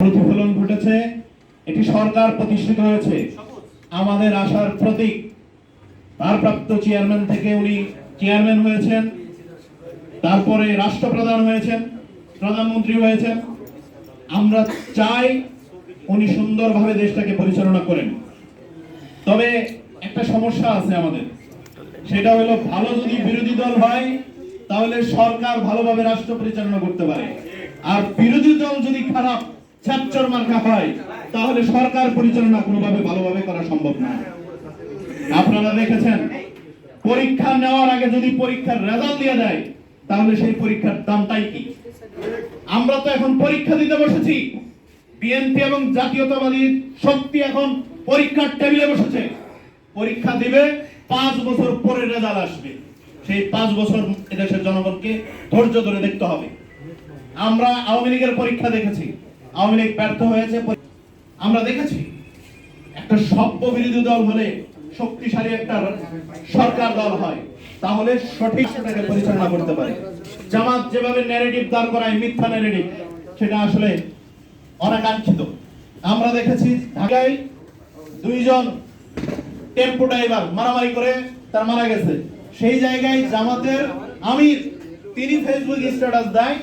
প্রতিফলন ঘটেছে। এটি সরকার প্রতিষ্ঠিত হয়েছে, আমাদের আশার প্রতীক। ভারপ্রাপ্ত চেয়ারম্যান থেকে উনি চেয়ারম্যান হয়েছেন, তারপরে রাষ্ট্রপ্রধান হয়েছেন, প্রধানমন্ত্রী হয়েছেন। আমরা চাই উনি সুন্দরভাবে দেশটাকে পরিচালনা করেন। তবে একটা সমস্যা আছে আমাদের, সেটা হলো ভালো যদি বিরোধী দল হয় তাহলে সরকার ভালোভাবে রাষ্ট্র পরিচালনা করতে পারে, আর বিরোধী দল যদি খারাপ ছাত্র মার্কা হয় তাহলে সরকার পরিচালনা কোনোভাবে ভালোভাবে করা সম্ভব না। আপনারা দেখেছেন, পরীক্ষা নেওয়ার আগে যদি পরীক্ষার রেজাল্ট দিয়ে দেয় তাহলে সেই পরীক্ষার দামটাই কি? আমরা তো এখন পরীক্ষা দিতে বসেছি, বিএনপি এবং জাতীয়তাবাদী শক্তি এখন পরীক্ষার টেবিলে বসেছে। পরীক্ষা দিবে, 5 বছর পরে রেজাল্ট আসবে। সেই 5 বছর এদেশের জনগণকে ধৈর্য ধরে দেখতে হবে। আমরা আওয়ামী লীগের পরীক্ষা দেখেছি, আওয়ামী লীগ ব্যর্থ হয়েছে। আমরা দেখেছি একটা সভ্য বিরোধী দল হলে, শক্তিশালী একটা সরকার দল হয়, তাহলে সঠিক সেটাকে পরিচালনা করতে পারে। জামাত যেভাবে ন্যারেটিভ দাঁড় করায়, মিথ্যা ন্যারেটিভ, সেটা আসলে অনাকাঙ্ক্ষিত। আমরা দেখেছি ঢাকায় 2 জন টেম্পো ড্রাইভার মারামারি করে তার মারা গেছে। সেই জায়গায় জামাতের আমির তিনি ফেসবুক স্ট্যাটাস দেয়